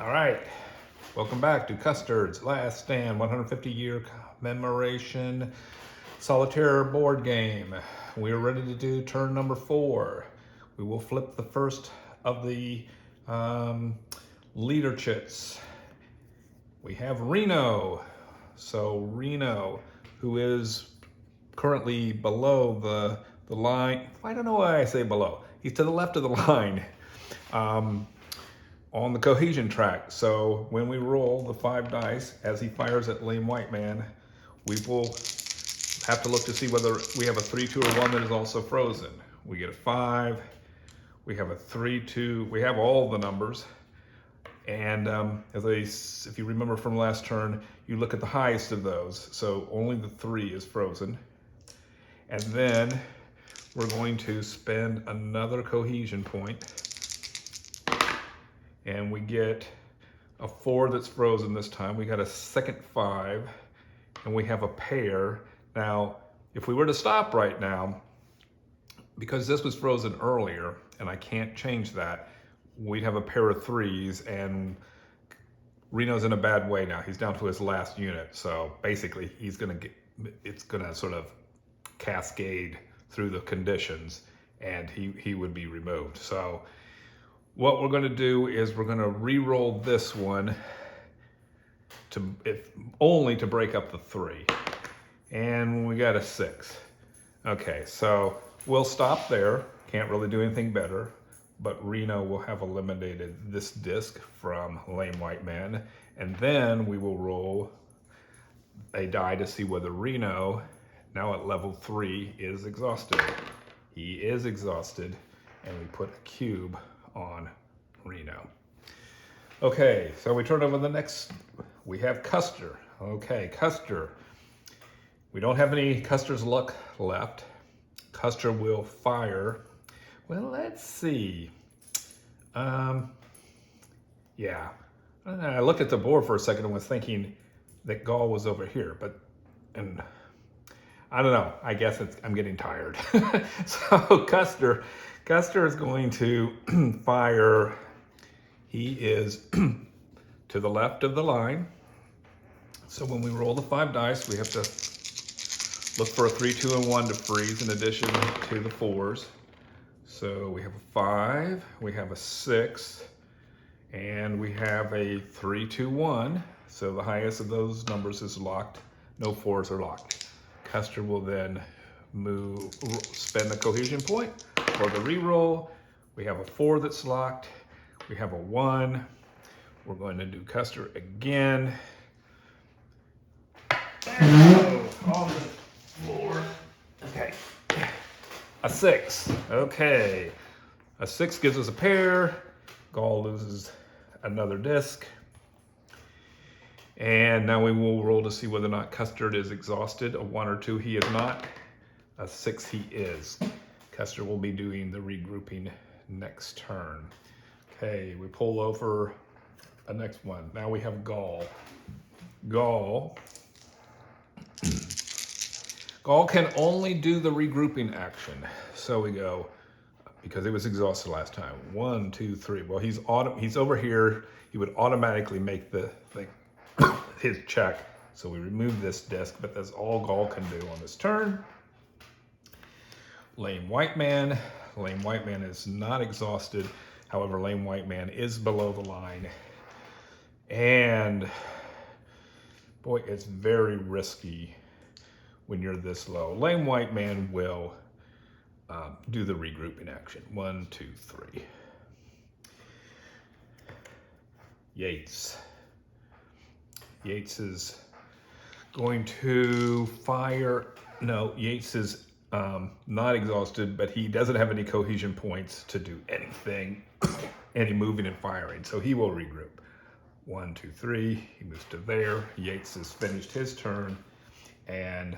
All right, welcome back to Custer's Last Stand 150-year commemoration solitaire board game. We are ready to do turn number 4. We will flip the first of the leader chits. We have Reno. So Reno, who is currently below the line. I don't know why I say below. He's to the left of the line. On the cohesion track. So when we roll the 5 dice, as he fires at lame white man, we will have to look to see whether we have a 3, 2, or 1 that is also frozen. We get a 5, we have a 3, 2, we have all the numbers. And if you remember from last turn, you look at the highest of those. So only the 3 is frozen. And then we're going to spend another cohesion point. And we get a 4 that's frozen this time. We got a second 5, and we have a pair. Now, if we were to stop right now, because this was frozen earlier, and I can't change that, we'd have a pair of 3s, and Reno's in a bad way now. He's down to his last unit, so basically it's gonna sort of cascade through the conditions, and he would be removed. So what we're going to do is we're going to re-roll this one only to break up the 3. And we got a 6. Okay, so we'll stop there. Can't really do anything better. But Reno will have eliminated this disc from lame white man. And then we will roll a die to see whether Reno, now at level 3, is exhausted. He is exhausted. And we put a cube on Reno. Okay, so we turn over the next, we have Custer. Okay, Custer. We don't have any Custer's luck left. Custer will fire. Well, let's see. Yeah. I looked at the board for a second and was thinking that Gaul was over here, and I don't know. I guess I'm getting tired. So Custer is going to fire. He is to the left of the line. So when we roll the 5 dice, we have to look for a 3, 2, and 1 to freeze in addition to the 4s. So we have a 5, we have a 6, and we have a 3, 2, 1. So the highest of those numbers is locked. No 4s are locked. Custer will then spend the cohesion point for the re-roll. We have a 4 that's locked. We have a 1. We're going to do Custer again. And on the floor. Okay. A 6. Okay. A 6 gives us a pair. Gaul loses another disc. And now we will roll to see whether or not Custer is exhausted. A 1 or 2 he is not. A 6 he is. Custer will be doing the regrouping next turn. Okay, we pull over a next one. Now we have Gaul. Gaul can only do the regrouping action. So we go, because he was exhausted last time. 1, 2, 3. Well, he's over here. He would automatically make the thing his check. So we remove this disc, but that's all Gaul can do on this turn. Lame white man. Lame white man is not exhausted. However, lame white man is below the line. And boy, it's very risky when you're this low. Lame white man will do the regrouping action. 1, 2, 3. Yates. Yates is going to fire. No, Yates is not exhausted, but he doesn't have any cohesion points to do anything, any moving and firing, so he will regroup. 1, 2, 3, he moves to there. Yates has finished his turn, and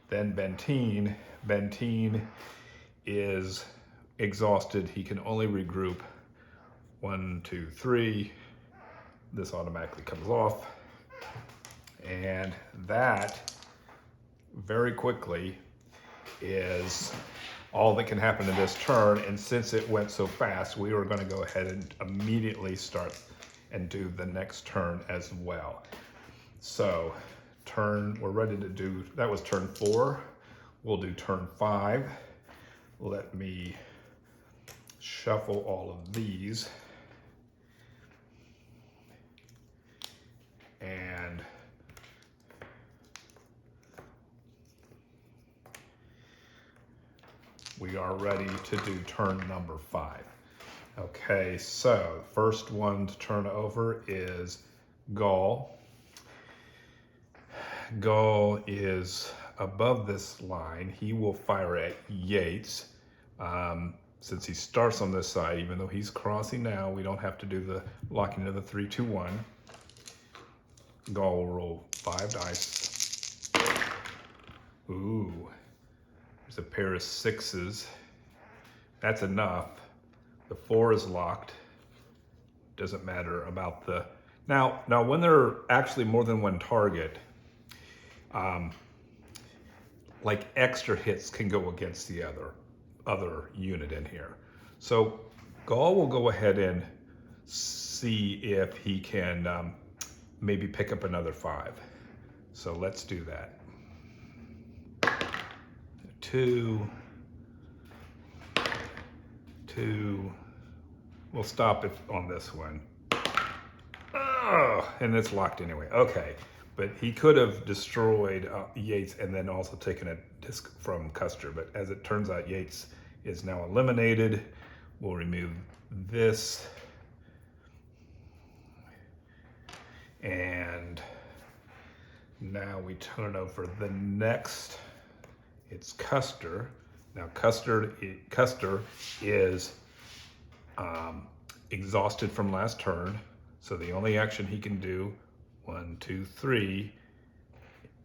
then Benteen is exhausted. He can only regroup. 1, 2, 3, this automatically comes off, and that very quickly is all that can happen in this turn. And since it went so fast, we were going to go ahead and immediately start and do the next turn as well. So we're ready to do, that was turn 4. We'll do turn 5. Let me shuffle all of these. And we are ready to do turn number 5. Okay, so the first one to turn over is Gaul. Gaul is above this line. He will fire at Yates. Since he starts on this side, even though he's crossing now, we don't have to do the locking of the 3, 2, 1. Gaul will roll 5 dice. Ooh, there's a pair of 6s. That's enough. The 4 is locked. Doesn't matter about the... Now when there are actually more than one target, like extra hits can go against the other unit in here. So Gaul will go ahead and see if he can maybe pick up another 5. So let's do that. 2, 2. We'll stop it on this one. Oh, and it's locked anyway. Okay, but he could have destroyed Yates and then also taken a disc from Custer. But as it turns out, Yates is now eliminated. We'll remove this. And now we turn over the next. It's Custer. Now Custer is exhausted from last turn. So the only action he can do, 1, 2, 3.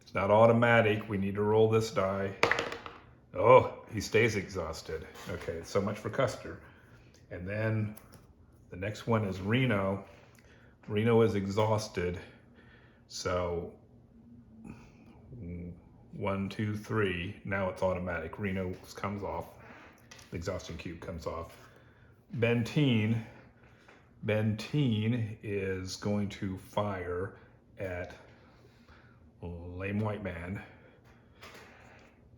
It's not automatic. We need to roll this die. Oh, he stays exhausted. Okay, so much for Custer. And then the next one is Reno. Reno is exhausted. So 1, 2, 3. Now it's automatic. Reno comes off. The exhaustion cube comes off. Benteen is going to fire at Lame White Man.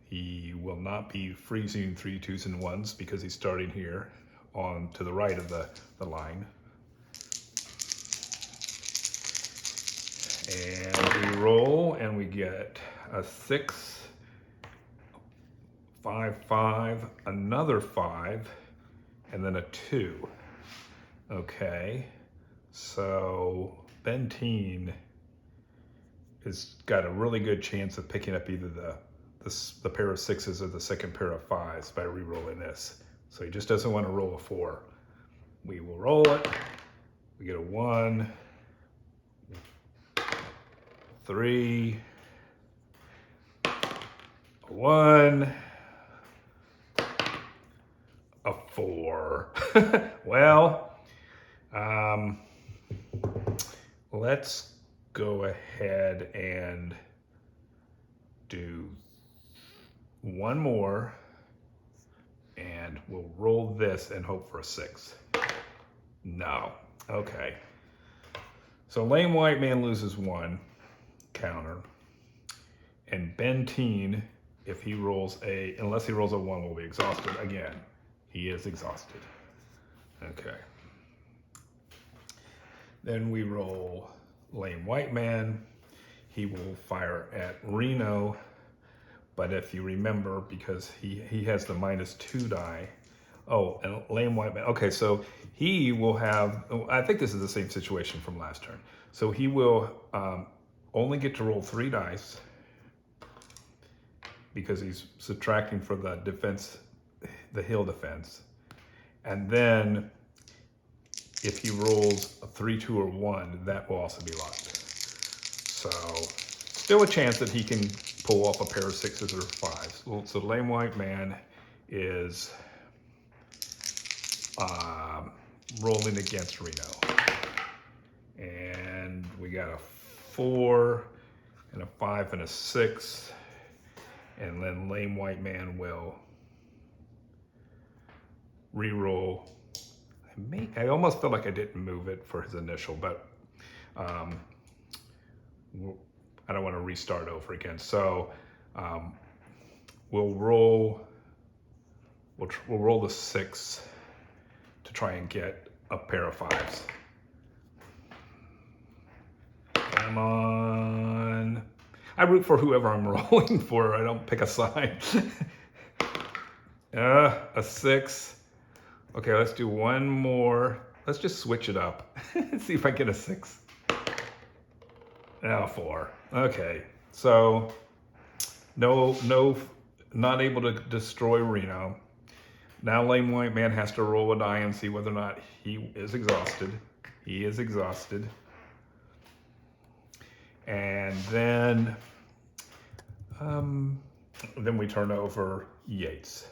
He will not be freezing 3, 2s, and 1s because he's starting here on to the right of the line. And we roll and we get a 6, 5, 5, another 5, and then a 2. Okay, so Benteen has got a really good chance of picking up either the pair of 6s or the second pair of 5s by re-rolling this. So he just doesn't want to roll a 4. We will roll it. We get a 1, 3, a 1, a 4. Well, let's go ahead and do one more, and we'll roll this and hope for a 6. No. Okay. So Lame White Man loses 1 counter, and Benteen, if he rolls unless he rolls a 1, will be exhausted again. He is exhausted. Okay. Then we roll Lame White Man. He will fire at Reno, but if you remember, because he has the -2 die. Oh, and Lame White Man. Okay, so he will have, I think this is the same situation from last turn. So he will only get to roll 3 dice because he's subtracting for the defense, the hill defense. And then if he rolls a 3, 2, or 1, that will also be locked. So still a chance that he can pull off a pair of 6s or 5s. So Lame White Man is rolling against Reno. And we got a 4 and a 5 and a 6. And then Lame White Man will re-roll I almost feel like I didn't move it for his initial, but I don't want to restart over again. So we'll roll the 6 to try and get a pair of 5s. Come on. I root for whoever I'm rolling for. I don't pick a side. A 6. Okay, let's do one more. Let's just switch it up. See if I get a 6. Now 4. Okay, so no, not able to destroy Reno. Now Lame White Man has to roll a die and see whether or not he is exhausted. He is exhausted. And then we turn over Yates,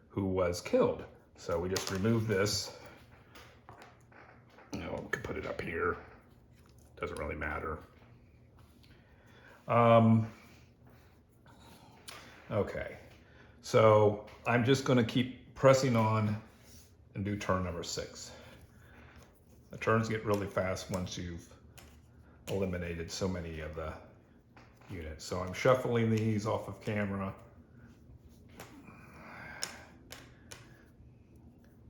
who was killed. So we just remove this. You know, we can put it up here. Doesn't really matter. Okay, so I'm just going to keep pressing on and do turn number 6. The turns get really fast once you've eliminated so many of the units. So I'm shuffling these off of camera.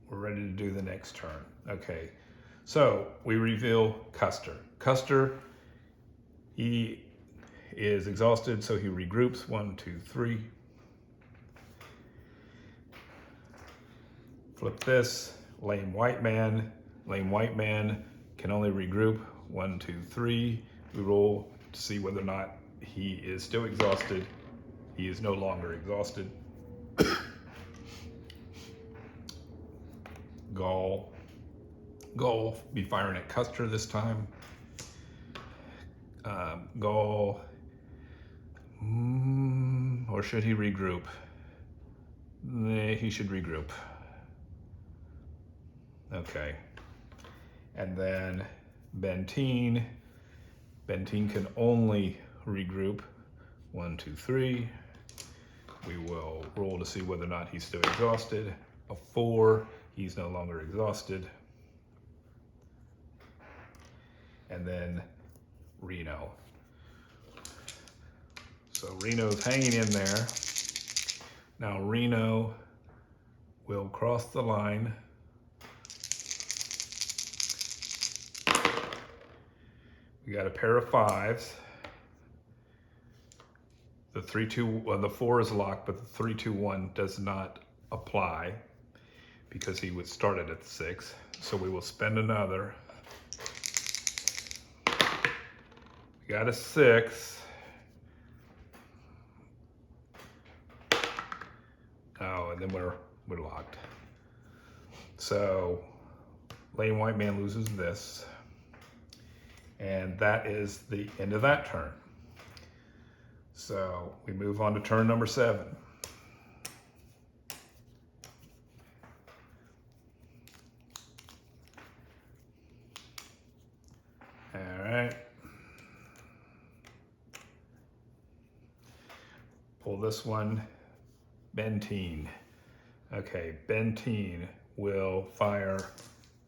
We're ready to do the next turn. Okay, so we reveal Custer. Custer, he is exhausted, so he regroups. 1, 2, 3. Flip this. Lame White Man. Lame White Man can only regroup. 1, 2, 3. We roll to see whether or not he is still exhausted. He is no longer exhausted. Gaul be firing at Custer this time. Gaul, or should he regroup? He should regroup. Okay. And then Benteen can only regroup. 1, 2, 3. We will roll to see whether or not he's still exhausted. A 4, he's no longer exhausted. And then Reno. So Reno's hanging in there. Now Reno will cross the line. We got a pair of 5s. The 3, 2, well, the 4 is locked, but the 3, 2, 1 does not apply because he would start it at 6. So we will spend another. We got a 6. Oh, and then we're locked. So Lame White Man loses this. And that is the end of that turn. So we move on to turn number 7. All right. Pull this one, Benteen. Okay, Benteen will fire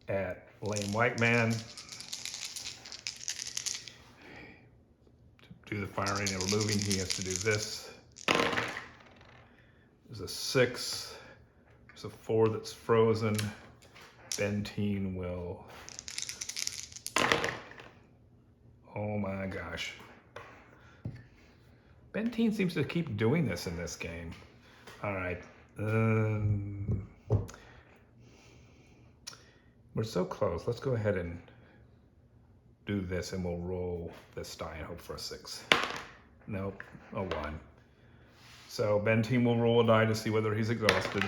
at Lame White Man. Do the firing and removing, he has to do this. There's a 6. There's a 4 that's frozen. Benteen will. Oh my gosh. Benteen seems to keep doing this in this game. All right. We're so close. Let's go ahead and do this and we'll roll this die and hope for a 6. Nope, a 1. So Benteen will roll a die to see whether he's exhausted.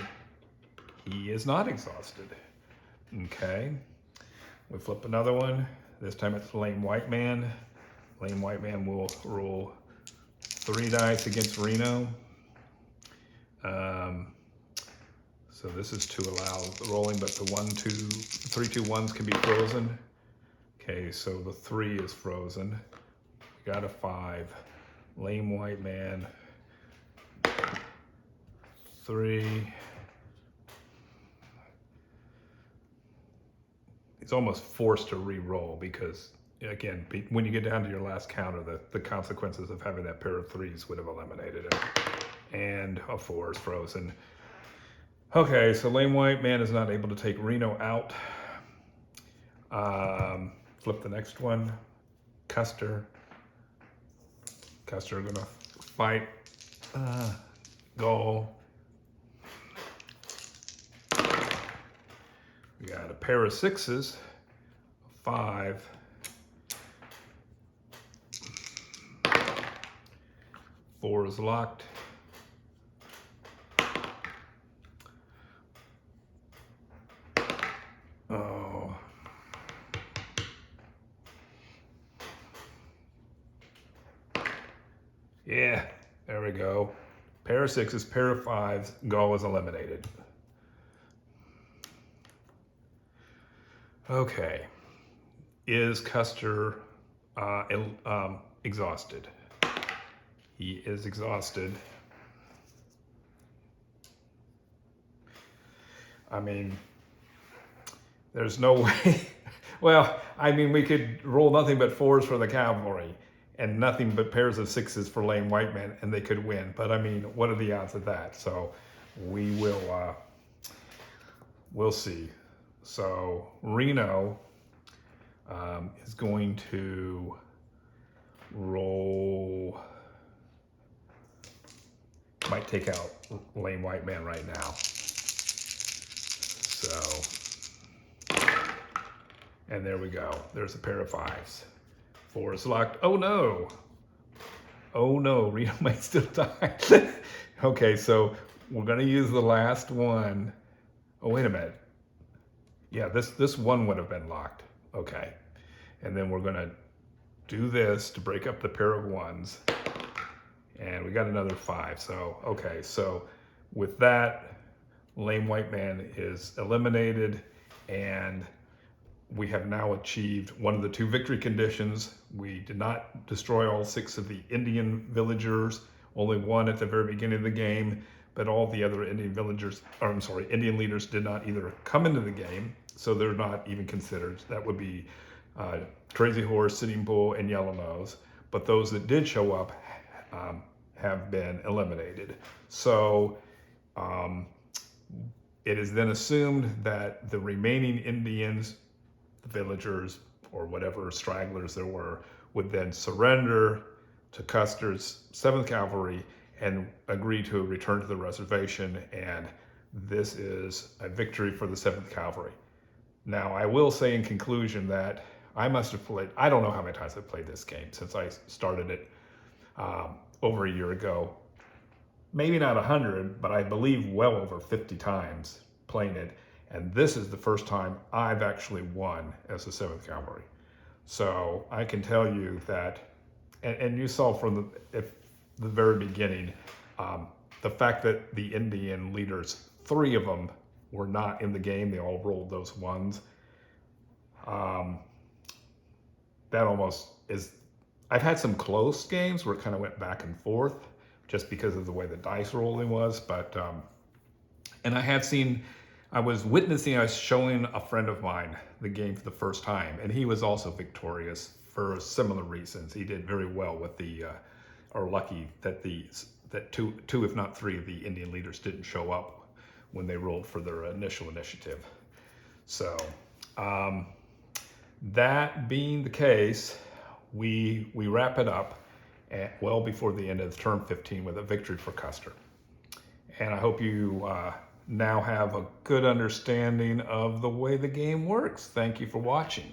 He is not exhausted. Okay, we flip another one. This time it's Lame White Man. Lame White Man will roll 3 dice against Reno. So this is to allow the rolling, but the 3, 2, 1s can be frozen. Okay, so the 3 is frozen. We got a 5. Lame White Man. 3. he's almost forced to re-roll because, again, when you get down to your last counter, the consequences of having that pair of 3s would have eliminated it. And a 4 is frozen. Okay, so lame white man is not able to take Reno out. Flip the next one. Custer. Custer gonna fight Gull. We got a pair of 6s, 5. Four is locked. Oh. Yeah, there we go. Pair of 6s, pair of 5s, Gull is eliminated. Okay, is Custer exhausted? He is exhausted. I mean, there's no way. Well, I mean, we could roll nothing but 4s for the cavalry and nothing but pairs of 6s for lame white men, and they could win. But I mean, what are the odds of that? So we will, we'll see. So Reno is going to roll, might take out lame white man right now. So, and there we go. There's a pair of 5s. 4 is locked. Oh no. Oh no, Reno might still die. Okay, so we're gonna use the last one. Oh, wait a minute. Yeah, this one would have been locked. Okay. And then we're gonna do this to break up the pair of 1s. And we got another 5. So, okay, so with that, lame white man is eliminated, and we have now achieved one of the 2 victory conditions. We did not destroy all 6 of the Indian villagers, only 1 at the very beginning of the game, but all the other Indian villagers, or I'm sorry, Indian leaders did not either come into the game, so they're not even considered. That would be Crazy Horse, Sitting Bull, and Yellow Nose, but those that did show up have been eliminated. So it is then assumed that the remaining Indians, the villagers, or whatever stragglers there were, would then surrender to Custer's 7th Cavalry and agree to return to the reservation, and this is a victory for the 7th Cavalry. Now, I will say in conclusion that I must have played, I don't know how many times I've played this game since I started it over a year ago. Maybe not 100, but I believe well over 50 times playing it. And this is the first time I've actually won as the 7th Cavalry. So I can tell you that, and you saw from the very beginning, the fact that the Indian leaders, 3 of them were not in the game, they all rolled those 1s. That almost is, I've had some close games where it kind of went back and forth just because of the way the dice rolling was, but, and I was showing a friend of mine the game for the first time, and he was also victorious for similar reasons. He did very well with or lucky that two, if not 3 of the Indian leaders didn't show up when they rolled for their initial initiative. So, that being the case, we wrap it up well before the end of turn 15 with a victory for Custer. And I hope you now have a good understanding of the way the game works. Thank you for watching.